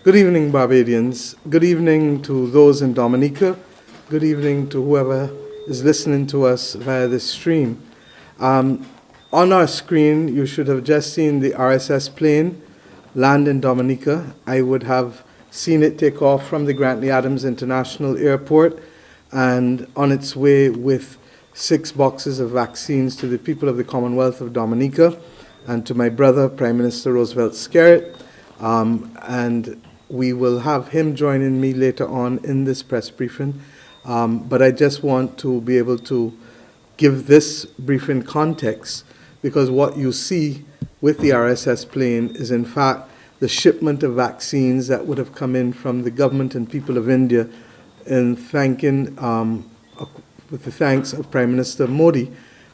Good evening, Barbadians. Good evening to those in Dominica. Good evening to whoever is listening to us via this stream. On our screen, you should have just seen the RSS plane land in Dominica. I would have seen it take off from the Grantley Adams International Airport and on its way with 6 boxes of vaccines to the people of the Commonwealth of Dominica and to my brother, Prime Minister Roosevelt Skerritt. And we will have him joining me later on in this press briefing. But I just want to be able to give this briefing context because what you see with the RSS plane is in fact the shipment of vaccines that would have come in from the government and people of India in thanking, with the thanks of Prime Minister Modi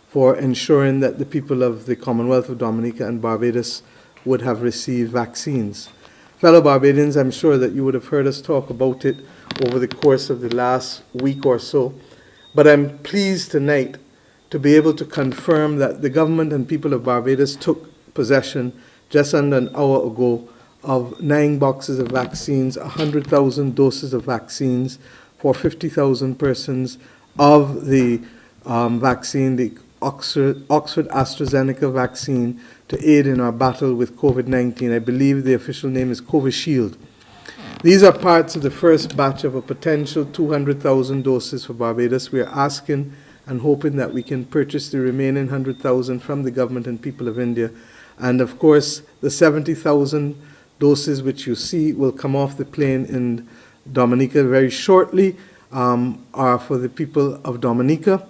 for ensuring that the people of the Commonwealth of Dominica and Barbados would have received vaccines. Fellow Barbadians, I'm sure that you would have heard us talk about it over the course of the last week or so, but I'm pleased tonight to be able to confirm that the government and people of Barbados took possession just under an hour ago of 9 boxes of vaccines, 100,000 doses of vaccines for 50,000 persons of the vaccine, the Oxford AstraZeneca vaccine, to aid in our battle with COVID-19. I believe the official name is Covishield. These are parts of the first batch of a potential 200,000 doses for Barbados. We are asking and hoping that we can purchase the remaining 100,000 from the government and people of India. And of course, the 70,000 doses which you see will come off the plane in Dominica very shortly are for the people of Dominica.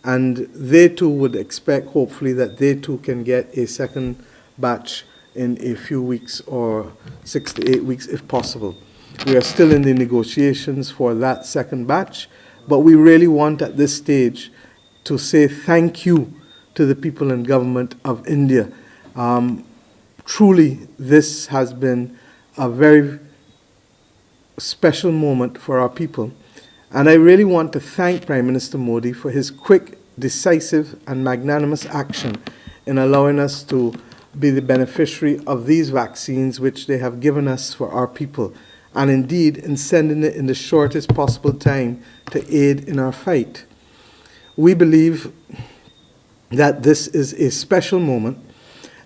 And they too would expect, hopefully, that they too can get a second batch in a few weeks or 6 to 8 weeks if possible. We are still in the negotiations for that second batch, but we really want at this stage to say thank you to the people and government of India. Truly, this has been a very special moment for our people. And I really want to thank Prime Minister Modi for his quick, decisive, and magnanimous action in allowing us to be the beneficiary of these vaccines which they have given us for our people, and indeed in sending it in the shortest possible time to aid in our fight. We believe that this is a special moment,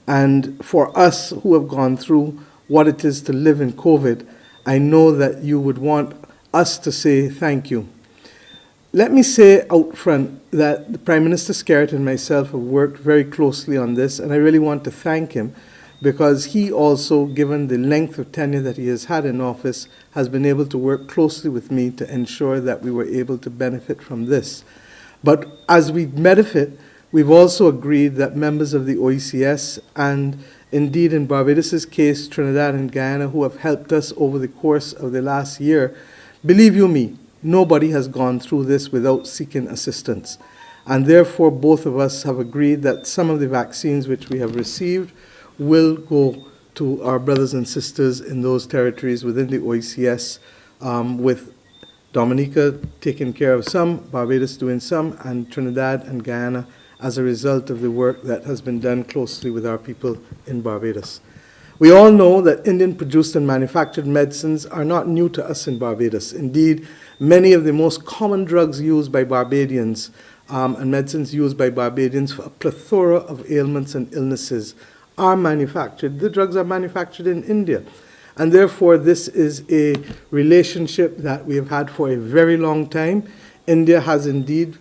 and for us who have gone through what it is to live in COVID, I know that you would want us to say thank you. Let me say out front that the Prime Minister Skerritt and myself have worked very closely on this, and I really want to thank him because he also, given the length of tenure that he has had in office, has been able to work closely with me to ensure that we were able to benefit from this. But as we benefit, we've also agreed that members of the OECS and indeed in Barbados's case, Trinidad and Guyana, who have helped us over the course of the last year, believe you me, nobody has gone through this without seeking assistance. And therefore, both of us have agreed that some of the vaccines which we have received will go to our brothers and sisters in those territories within the OECS, with Dominica taking care of some, Barbados doing some, and Trinidad and Guyana as a result of the work that has been done closely with our people in Barbados. We all know that Indian-produced and manufactured medicines are not new to us in Barbados. Indeed, many of the most common drugs used by Barbadians and medicines used by Barbadians for a plethora of ailments and illnesses are manufactured. The drugs are manufactured in India. And therefore, this is a relationship that we have had for a very long time. India has indeed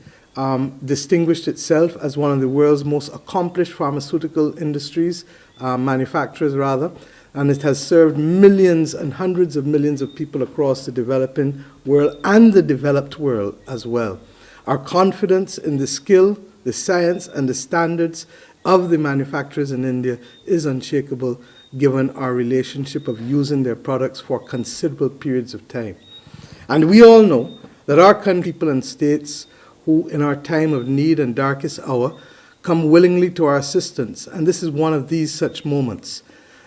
distinguished itself as one of the world's most accomplished pharmaceutical industries, manufacturers rather, and it has served millions and hundreds of millions of people across the developing world and the developed world as well. Our confidence in the skill, the science, and the standards of the manufacturers in India is unshakable given our relationship of using their products for considerable periods of time. And we all know that our country, people and states who in our time of need and darkest hour come willingly to our assistance, and this is one of these such moments.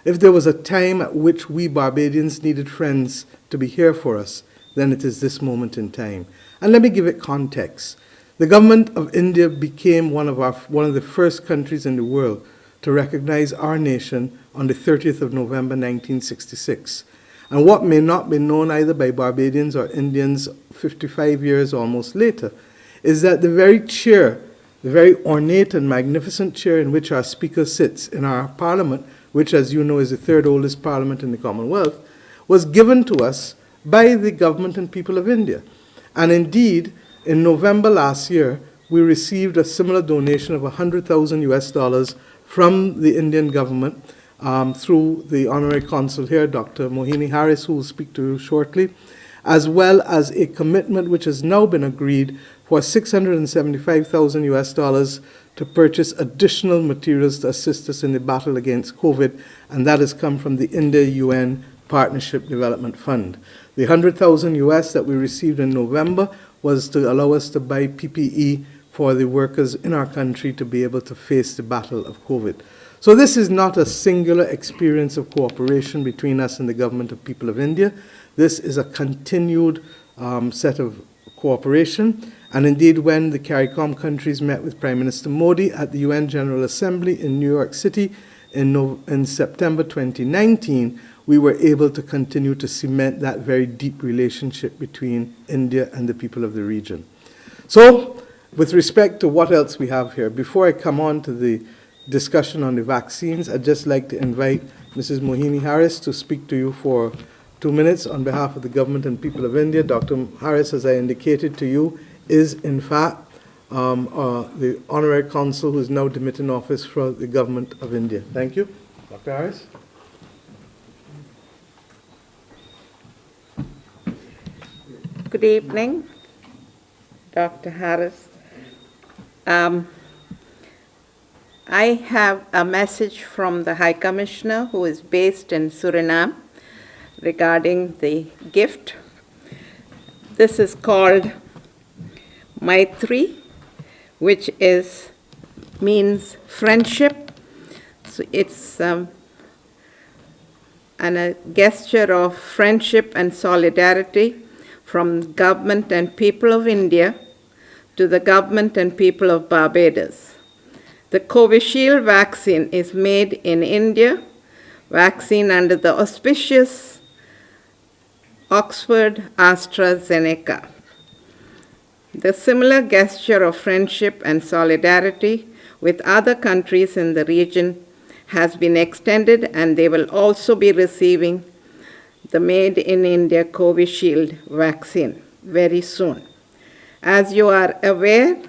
If there was a time at which we Barbadians needed friends to be here for us, then it is this moment in time. And let me give it context. The government of India became one of the first countries in the world to recognize our nation on the 30th of November 1966. And what may not be known either by Barbadians or Indians 55 years almost later is that the very chair, the very ornate and magnificent chair in which our Speaker sits in our Parliament, which, as you know, is the third oldest Parliament in the Commonwealth, was given to us by the government and people of India. And indeed, in November last year, we received a similar donation of $100,000 from the Indian government through the Honorary Consul here, Dr. Mohini Harris, who will speak to you shortly, as well as a commitment which has now been agreed for $675,000 to purchase additional materials to assist us in the battle against COVID, and that has come from the India-UN Partnership Development Fund. The $100,000 that we received in November was to allow us to buy PPE for the workers in our country to be able to face the battle of COVID. So this is not a singular experience of cooperation between us and the government of people of India. This is a continued set of cooperation. And indeed, when the CARICOM countries met with Prime Minister Modi at the UN General Assembly in New York City in September 2019, we were able to continue to cement that very deep relationship between India and the people of the region. So, with respect to what else we have here, before I come on to the discussion on the vaccines, I'd just like to invite Mrs. Mohini Harris to speak to you for 2 minutes on behalf of the government and people of India. Dr. Harris, as I indicated to you, is in fact the Honorary Consul who is now demitting office for the government of India. Thank you. Dr. Harris. Good evening, Dr. Harris. I have a message from the High Commissioner who is based in Suriname regarding the gift. This is called Maitri, which means friendship. So it's a gesture of friendship and solidarity from government and people of India to the government and people of Barbados. The Covishield vaccine is made in India, vaccine under the auspicious Oxford AstraZeneca. The similar gesture of friendship and solidarity with other countries in the region has been extended, and they will also be receiving the Made in India Covishield vaccine very soon. As you are aware,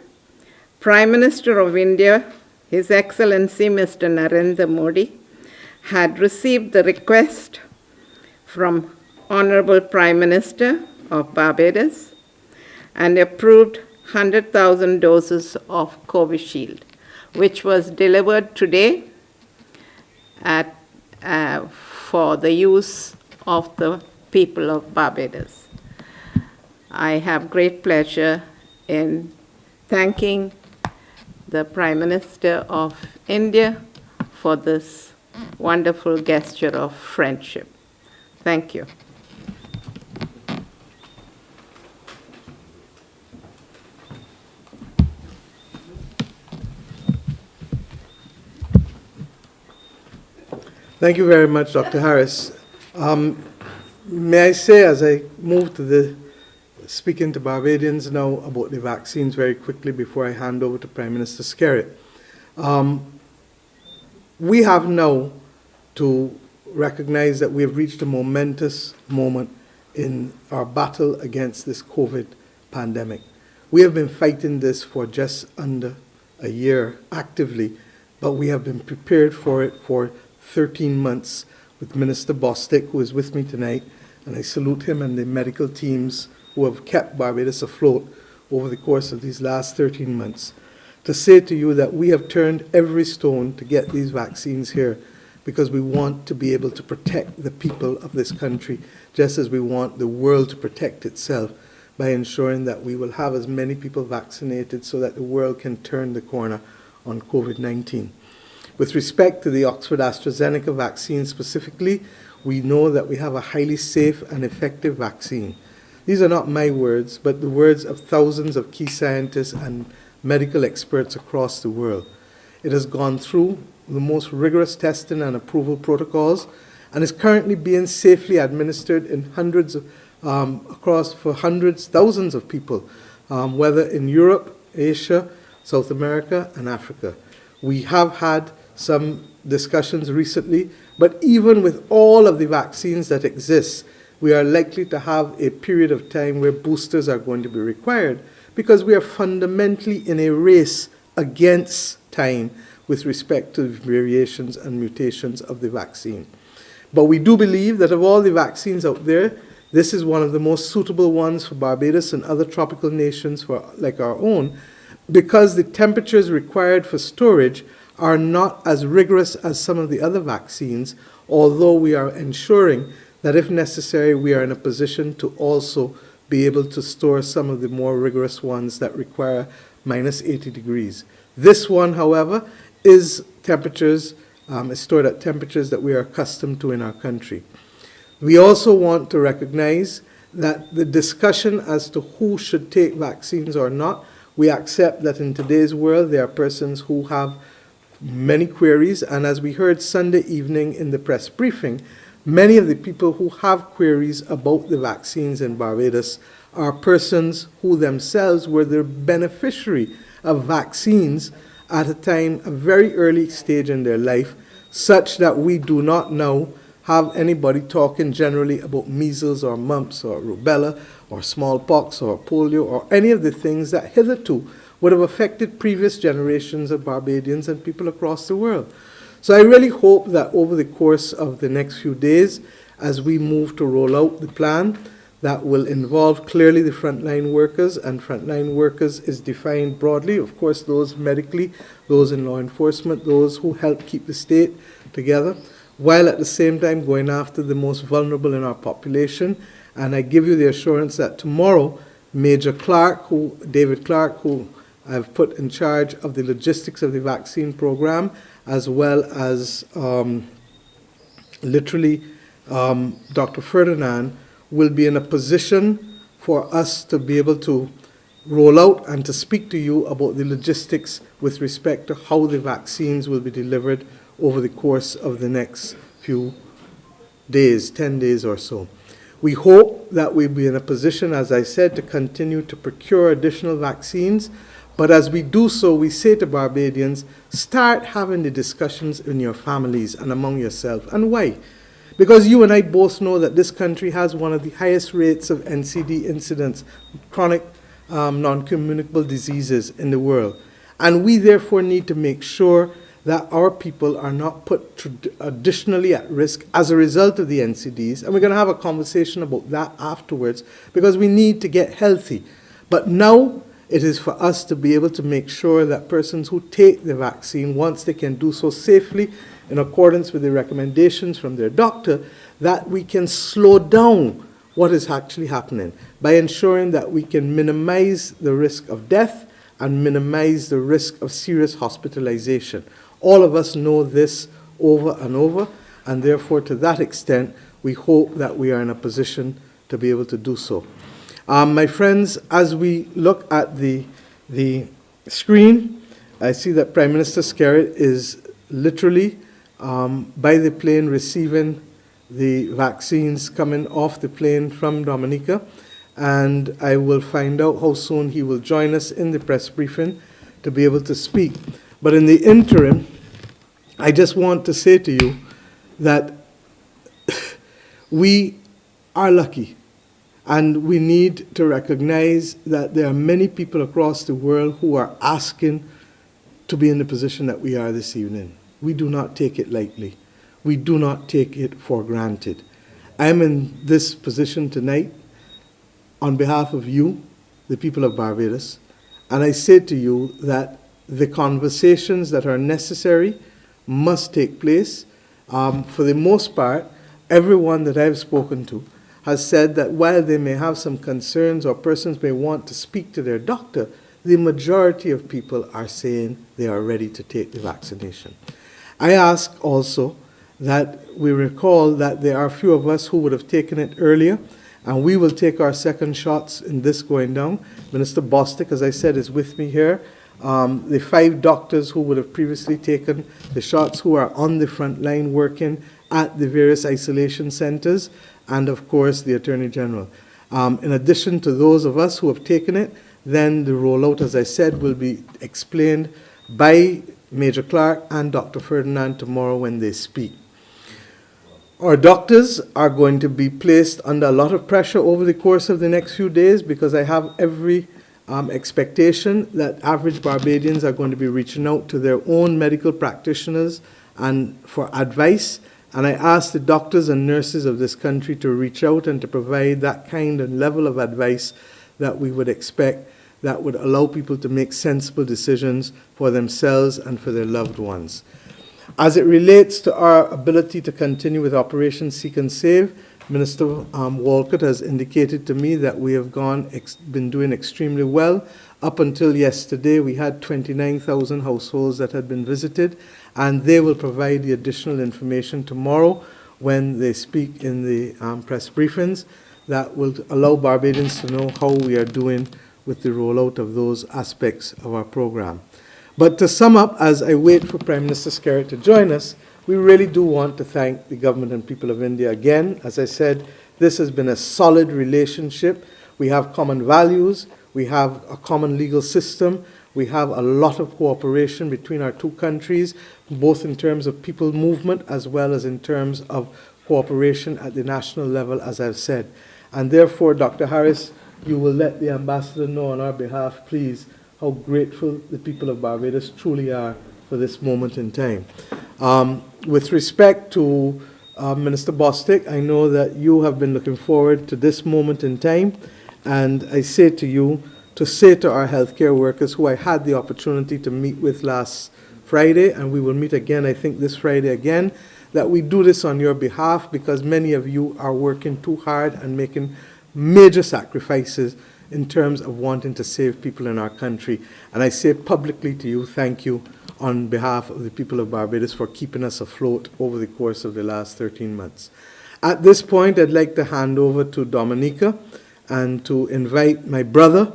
Prime Minister of India, His Excellency Mr. Narendra Modi, had received the request from Honorable Prime Minister of Barbados and approved 100,000 doses of Covishield, which was delivered today for the use of the people of Barbados. I have great pleasure in thanking the Prime Minister of India for this wonderful gesture of friendship. Thank you. Thank you very much, Dr. Harris. May I say, as I move to the speaking to Barbadians now about the vaccines very quickly before I hand over to Prime Minister Skerrit. We have now to recognize that we have reached a momentous moment in our battle against this COVID pandemic. We have been fighting this for just under a year actively, but we have been prepared for it for 13 months with Minister Bostic, who is with me tonight, and I salute him and the medical teams who have kept Barbados afloat over the course of these last 13 months, to say to you that we have turned every stone to get these vaccines here because we want to be able to protect the people of this country, just as we want the world to protect itself by ensuring that we will have as many people vaccinated so that the world can turn the corner on COVID-19. With respect to the Oxford AstraZeneca vaccine specifically, we know that we have a highly safe and effective vaccine. These are not my words, but the words of thousands of key scientists and medical experts across the world. It has gone through the most rigorous testing and approval protocols, and is currently being safely administered in hundreds of, for hundreds, thousands of people, whether in Europe, Asia, South America, and Africa. We have had some discussions recently, but even with all of the vaccines that exist, we are likely to have a period of time where boosters are going to be required, because we are fundamentally in a race against time with respect to variations and mutations of the vaccine. But we do believe that of all the vaccines out there, this is one of the most suitable ones for Barbados and other tropical nations like our own, because the temperatures required for storage are not as rigorous as some of the other vaccines, although we are ensuring that if necessary, we are in a position to also be able to store some of the more rigorous ones that require minus 80 degrees. This one, however, is stored at temperatures that we are accustomed to in our country. We also want to recognize that the discussion as to who should take vaccines or not, we accept that in today's world there are persons who have many queries, and as we heard Sunday evening in the press briefing, many of the people who have queries about the vaccines in Barbados are persons who themselves were the beneficiary of vaccines at a very early stage in their life, such that we do not now have anybody talking generally about measles or mumps or rubella or smallpox or polio or any of the things that hitherto would have affected previous generations of Barbadians and people across the world. So I really hope that over the course of the next few days, as we move to roll out the plan, that will involve clearly the frontline workers, and frontline workers is defined broadly, of course, those medically, those in law enforcement, those who help keep the state together, while at the same time going after the most vulnerable in our population. And I give you the assurance that tomorrow, David Clark, who I've put in charge of the logistics of the vaccine program, as well as Dr. Ferdinand, will be in a position for us to be able to roll out and to speak to you about the logistics with respect to how the vaccines will be delivered over the course of the next few days, 10 days or so. We hope that we'll be in a position, as I said, to continue to procure additional vaccines. But as we do so, we say to Barbadians, start having the discussions in your families and among yourself. And why? Because you and I both know that this country has one of the highest rates of NCD incidents, chronic non-communicable diseases in the world. And we therefore need to make sure that our people are not put additionally at risk as a result of the NCDs. And we're going to have a conversation about that afterwards, because we need to get healthy. But now it is for us to be able to make sure that persons who take the vaccine, once they can do so safely, in accordance with the recommendations from their doctor, that we can slow down what is actually happening by ensuring that we can minimize the risk of death and minimize the risk of serious hospitalization. All of us know this over and over, and therefore to that extent, we hope that we are in a position to be able to do so. My friends, as we look at the screen, I see that Prime Minister Skerritt is literally by the plane receiving the vaccines coming off the plane from Dominica, and I will find out how soon he will join us in the press briefing to be able to speak. But in the interim, I just want to say to you that we are lucky, and we need to recognize that there are many people across the world who are asking to be in the position that we are this evening. We do not take it lightly. We do not take it for granted. I am in this position tonight on behalf of you, the people of Barbados, and I say to you that the conversations that are necessary must take place. For the most part, everyone that I've spoken to has said that while they may have some concerns or persons may want to speak to their doctor, the majority of people are saying they are ready to take the vaccination. I ask also that we recall that there are a few of us who would have taken it earlier, and we will take our second shots in this going down. Minister Bostic, as I said, is with me here, the 5 doctors who would have previously taken the shots, who are on the front line working at the various isolation centers, and of course the Attorney General. In addition to those of us who have taken it, then the rollout, as I said, will be explained by Major Clark and Dr. Ferdinand tomorrow when they speak. Our doctors are going to be placed under a lot of pressure over the course of the next few days, because I have every expectation that average Barbadians are going to be reaching out to their own medical practitioners and for advice. And I ask the doctors and nurses of this country to reach out and to provide that kind and level of advice that we would expect, that would allow people to make sensible decisions for themselves and for their loved ones. As it relates to our ability to continue with Operation Seek and Save, Minister Walcott has indicated to me that we have been doing extremely well. Up until yesterday, we had 29,000 households that had been visited, and they will provide the additional information tomorrow when they speak in the press briefings that will allow Barbadians to know how we are doing with the rollout of those aspects of our program. But to sum up, as I wait for Prime Minister Skerritt to join us, we really do want to thank the government and people of India again. As I said, this has been a solid relationship. We have common values. We have a common legal system. We have a lot of cooperation between our two countries, both in terms of people movement as well as in terms of cooperation at the national level, as I've said. And therefore, Dr. Harris, you will let the ambassador know on our behalf, please, how grateful the people of Barbados truly are for this moment in time. With respect to Minister Bostic, I know that you have been looking forward to this moment in time, and I say to you to say to our healthcare workers, who I had the opportunity to meet with last Friday, and we will meet again, I think, this Friday again, that we do this on your behalf, because many of you are working too hard and making major sacrifices in terms of wanting to save people in our country. And I say publicly to you, thank you on behalf of the people of Barbados for keeping us afloat over the course of the last 13 months. At this point, I'd like to hand over to Dominica and to invite my brother,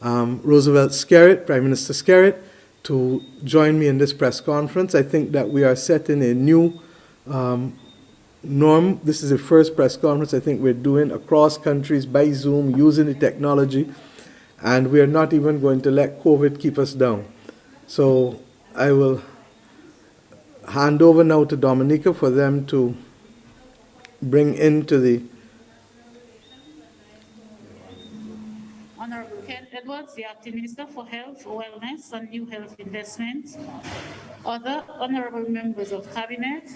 Roosevelt Skerritt, Prime Minister Skerritt, to join me in this press conference. I think that we are setting a new norm. This is the first press conference I think we're doing across countries by Zoom using the technology, and we are not even going to let COVID keep us down. So I will hand over now to Dominica for them to bring into the... Honorable Ken Edwards, the Acting Minister for Health, Wellness and New Health Investments, other honorable members of Cabinet,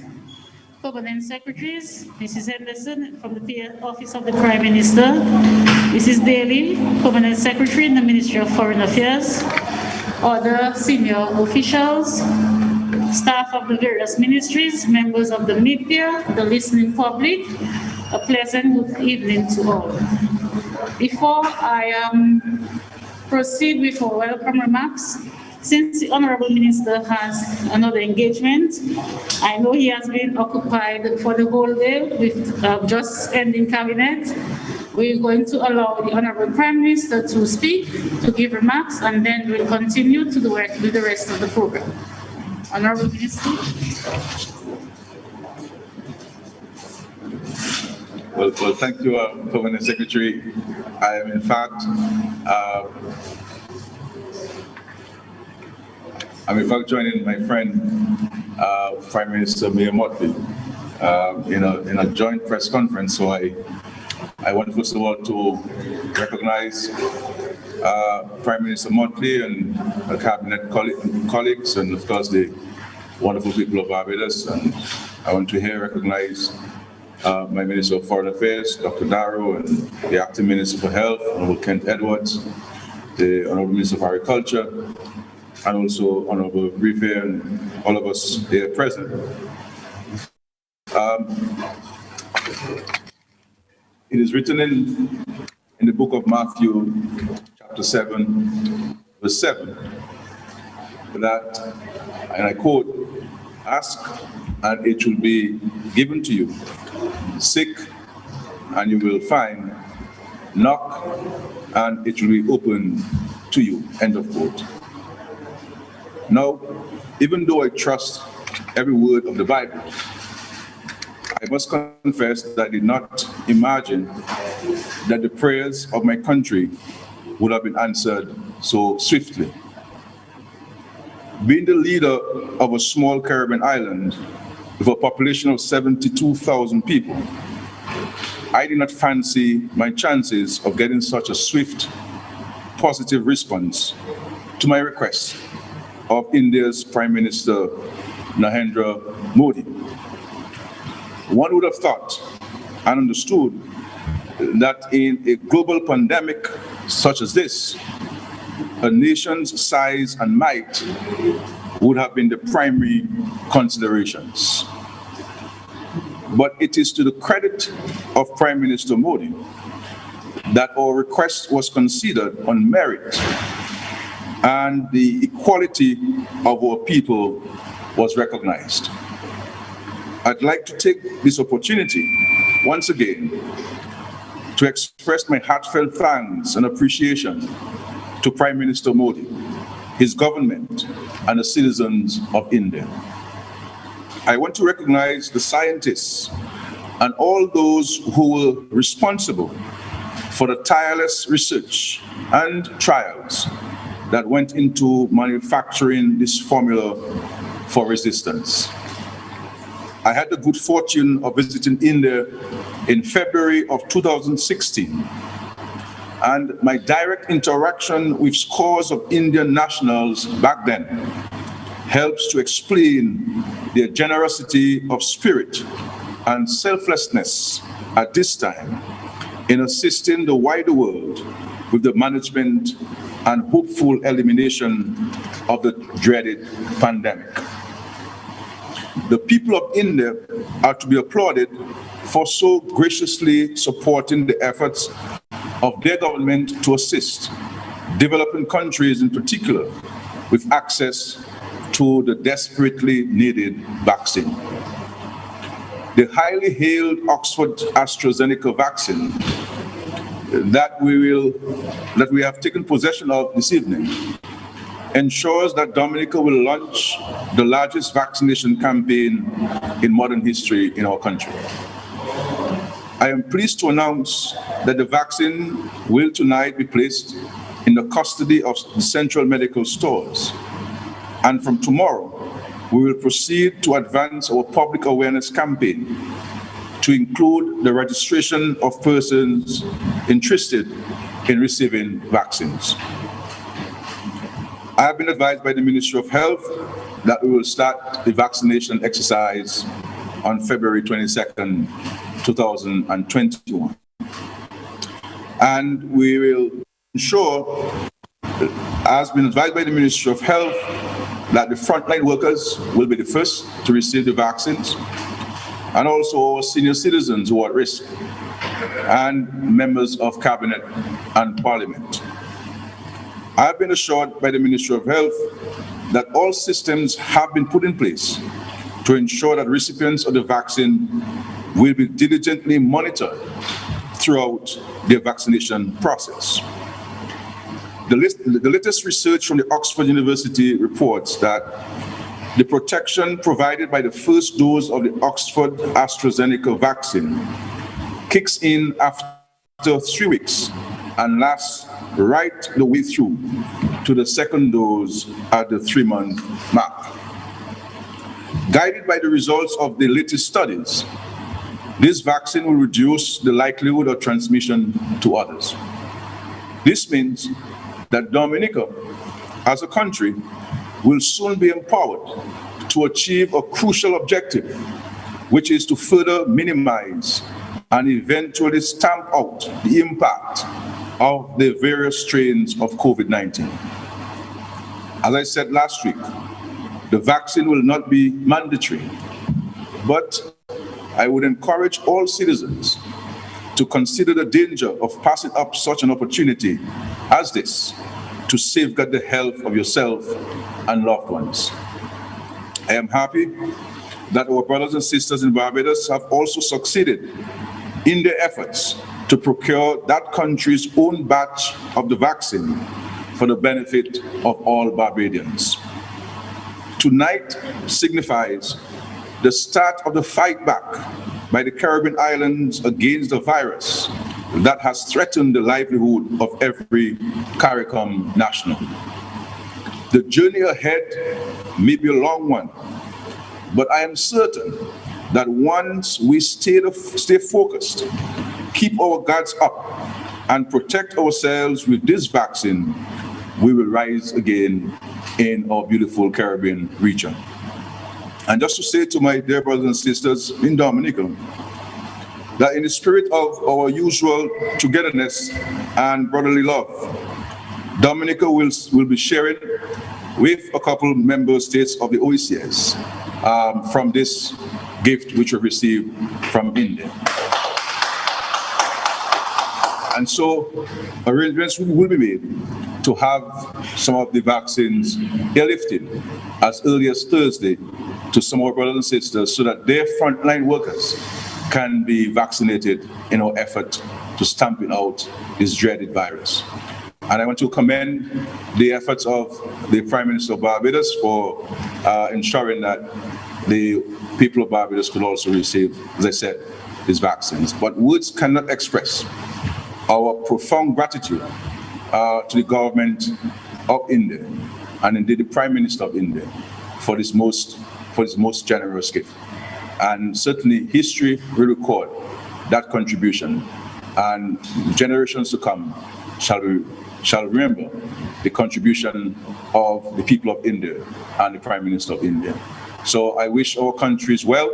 Permanent Secretaries, Mrs. Henderson from the Office of the Prime Minister, Mrs. Daly, Permanent Secretary in the Ministry of Foreign Affairs, other senior officials, staff of the various ministries, members of the media, the listening public, a pleasant good evening to all. Before I proceed with our welcome remarks, since the Honorable Minister has another engagement, I know he has been occupied for the whole day with just ending Cabinet. We're going to allow the Honorable Prime Minister to speak, to give remarks, and then we'll continue to with the rest of the program. Honorable Minister. Well, thank you, Permanent Secretary. I am, in fact, joining my friend, Prime Minister Mayor Motley, in a joint press conference. So I want, first of all, to recognize Prime Minister Motley and her cabinet colleagues, and of course the wonderful people of Barbados. And I want to recognize my Minister of Foreign Affairs, Dr. Darrow, and the Acting Minister for Health, Honorable Kent Edwards, the Honorable Minister of Agriculture, and also Honorable Rife and all of us here present. It is written in the book of Matthew, chapter 7, verse 7, that, and I quote, "Ask and it will be given to you. Seek and you will find. Knock and it will be opened to you." End of quote. Now, even though I trust every word of the Bible, I must confess that I did not imagine that the prayers of my country would have been answered so swiftly. Being the leader of a small Caribbean island with a population of 72,000 people, I did not fancy my chances of getting such a swift, positive response to my request of India's Prime Minister Narendra Modi. One would have thought and understood that in a global pandemic such as this, a nation's size and might would have been the primary considerations. But it is to the credit of Prime Minister Modi that our request was considered on merit and the equality of our people was recognized. I'd like to take this opportunity once again to express my heartfelt thanks and appreciation to Prime Minister Modi, his government, and the citizens of India. I want to recognize the scientists and all those who were responsible for the tireless research and trials that went into manufacturing this formula for resistance. I had the good fortune of visiting India in February of 2016, and my direct interaction with scores of Indian nationals back then helps to explain their generosity of spirit and selflessness at this time in assisting the wider world with the management and hopeful elimination of the dreaded pandemic. The people of India are to be applauded for so graciously supporting the efforts of their government to assist developing countries in particular with access to the desperately needed vaccine. The highly hailed Oxford AstraZeneca vaccine that we have taken possession of this evening ensures that Dominica will launch the largest vaccination campaign in modern history in our country. I am pleased to announce that the vaccine will tonight be placed in the custody of the central medical stores. And from tomorrow, we will proceed to advance our public awareness campaign to include the registration of persons interested in receiving vaccines. I have been advised by the Ministry of Health that we will start the vaccination exercise on February 22nd, 2021. And we will ensure, as been advised by the Ministry of Health, that the frontline workers will be the first to receive the vaccines, and also senior citizens who are at risk, and members of Cabinet and Parliament. I have been assured by the Ministry of Health that all systems have been put in place to ensure that recipients of the vaccine will be diligently monitored throughout their vaccination process. The latest research from the Oxford University reports that the protection provided by the first dose of the Oxford AstraZeneca vaccine kicks in after 3 weeks and lasts right the way through to the second dose at the 3-month mark. Guided by the results of the latest studies, this vaccine will reduce the likelihood of transmission to others. This means that Dominica, as a country, will soon be empowered to achieve a crucial objective, which is to further minimize and eventually stamp out the impact of the various strains of COVID-19. As I said last week, the vaccine will not be mandatory, but I would encourage all citizens to consider the danger of passing up such an opportunity as this to safeguard the health of yourself and loved ones. I am happy that our brothers and sisters in Barbados have also succeeded in their efforts to procure that country's own batch of the vaccine for the benefit of all Barbadians. tonight signifies the start of the fight back by the Caribbean islands against the virus that has threatened the livelihood of every CARICOM national. The journey ahead may be a long one, but I am certain that once we stay focused, keep our guards up, and protect ourselves with this vaccine, we will rise again in our beautiful Caribbean region. And just to say to my dear brothers and sisters in Dominica, that in the spirit of our usual togetherness and brotherly love, Dominica will be sharing with a couple member states of the OECS from this gift which we received from India. And so arrangements will be made to have some of the vaccines airlifted as early as Thursday to some of our brothers and sisters so that their frontline workers can be vaccinated in our effort to stamping out this dreaded virus. And I want to commend the efforts of the Prime Minister of Barbados for ensuring that the people of Barbados could also receive, as I said, these vaccines. But words cannot express our profound gratitude to the government of India, and indeed the Prime Minister of India, for this most generous gift. And certainly history will record that contribution, and generations to come shall remember the contribution of the people of India and the Prime Minister of India. So I wish our countries well.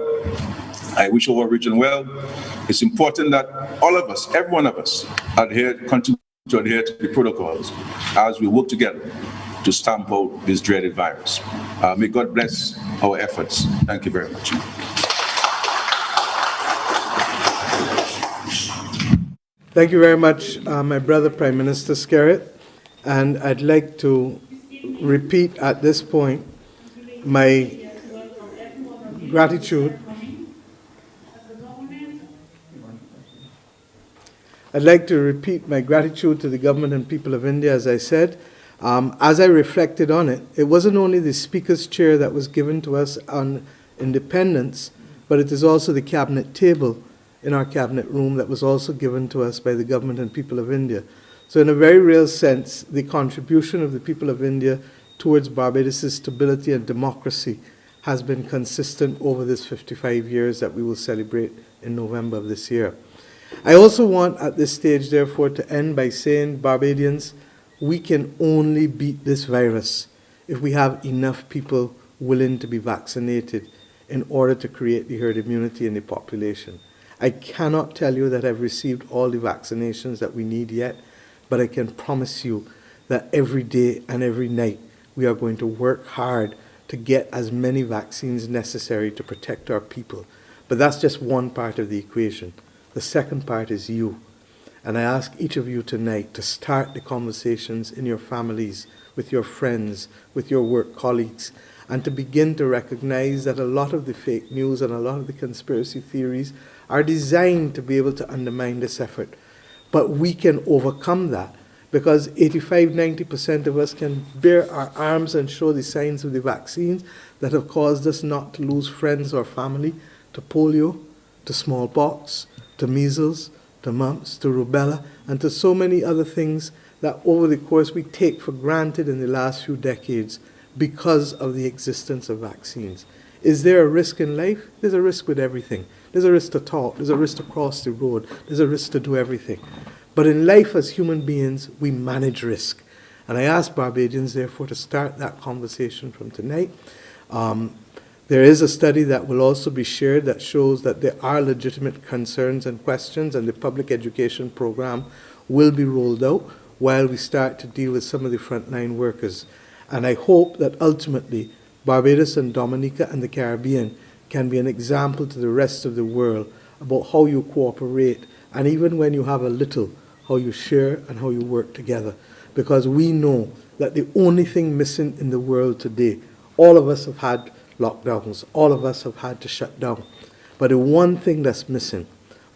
I wish our region well. It's important that all of us, every one of us, continue to adhere to the protocols as we work together to stamp out this dreaded virus. May God bless our efforts. Thank you very much. Thank you very much, my brother, Prime Minister Skerritt. And I'd like to repeat at this point my gratitude. I'd like to repeat my gratitude to the government and people of India, as I said. As I reflected on it, it wasn't only the Speaker's chair that was given to us on independence, but it is also the cabinet table in our cabinet room that was also given to us by the government and people of India. So in a very real sense, the contribution of the people of India towards Barbados' stability and democracy has been consistent over this 55 years that we will celebrate in November of this year. I also want at this stage, therefore, to end by saying, Barbadians, we can only beat this virus if we have enough people willing to be vaccinated in order to create the herd immunity in the population. I cannot tell you that I've received all the vaccinations that we need yet, but I can promise you that every day and every night we are going to work hard to get as many vaccines necessary to protect our people. But that's just one part of the equation. The second part is you. And I ask each of you tonight to start the conversations in your families, with your friends, with your work colleagues, and to begin to recognize that a lot of the fake news and a lot of the conspiracy theories are designed to be able to undermine this effort. But we can overcome that because 85–90% of us can bear our arms and show the signs of the vaccines that have caused us not to lose friends or family to polio, to smallpox, to measles, to mumps, to rubella, and to so many other things that over the course we take for granted in the last few decades because of the existence of vaccines. Is there a risk in life? There's a risk with everything. There's a risk to talk. There's a risk to cross the road. There's a risk to do everything. But in life as human beings, we manage risk. And I ask Barbadians, therefore, to start that conversation from tonight. There is a study that will also be shared that shows that there are legitimate concerns and questions, and the public education program will be rolled out while we start to deal with some of the frontline workers. And I hope that ultimately Barbados and Dominica and the Caribbean can be an example to the rest of the world about how you cooperate, and even when you have a little, how you share and how you work together. Because we know that the only thing missing in the world today, all of us have had lockdowns, all of us have had to shut down. But the one thing that's missing,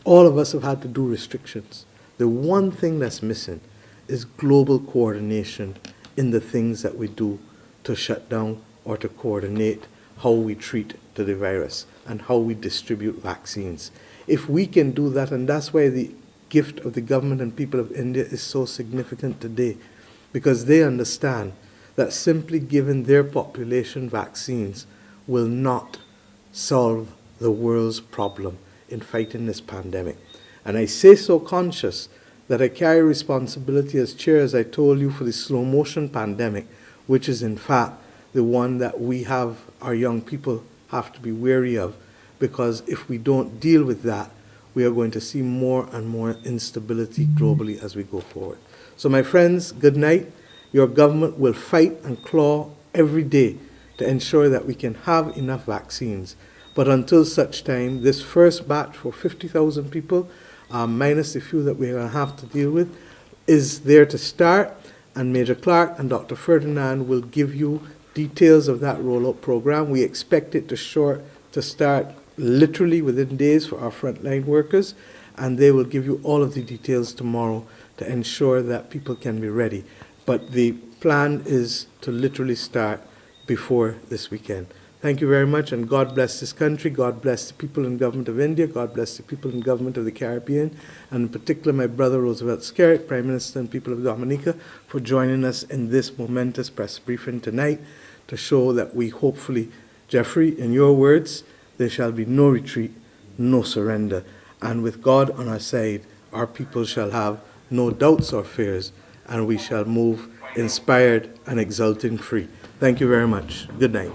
all of us have had to do restrictions. The one thing that's missing is global coordination in the things that we do to shut down or to coordinate how we treat the virus and how we distribute vaccines. If we can do that, and that's why the gift of the government and people of India is so significant today, because they understand that simply giving their population vaccines will not solve the world's problem in fighting this pandemic. And I say so conscious that I carry responsibility as chair, as I told you, for the slow motion pandemic, which is in fact the one that we have, our young people have to be wary of, because if we don't deal with that, we are going to see more and more instability globally as we go forward. So my friends, good night. Your government will fight and claw every day to ensure that we can have enough vaccines. But until such time, this first batch for 50,000 people, minus the few that we're going to have to deal with, is there to start. And Major Clark and Dr. Ferdinand will give you details of that rollout program. We expect it to start literally within days for our frontline workers, and they will give you all of the details tomorrow to ensure that people can be ready. But the plan is to literally start before this weekend. Thank you very much, and God bless this country. God bless the people in government of India. God bless the people in government of the Caribbean, and in particular my brother Roosevelt Skerritt, Prime Minister and people of Dominica, for joining us in this momentous press briefing tonight to show that we hopefully, Jeffrey, in your words, there shall be no retreat, no surrender. And with God on our side, our people shall have no doubts or fears, and we shall move inspired and exulting free. Thank you very much. Good night.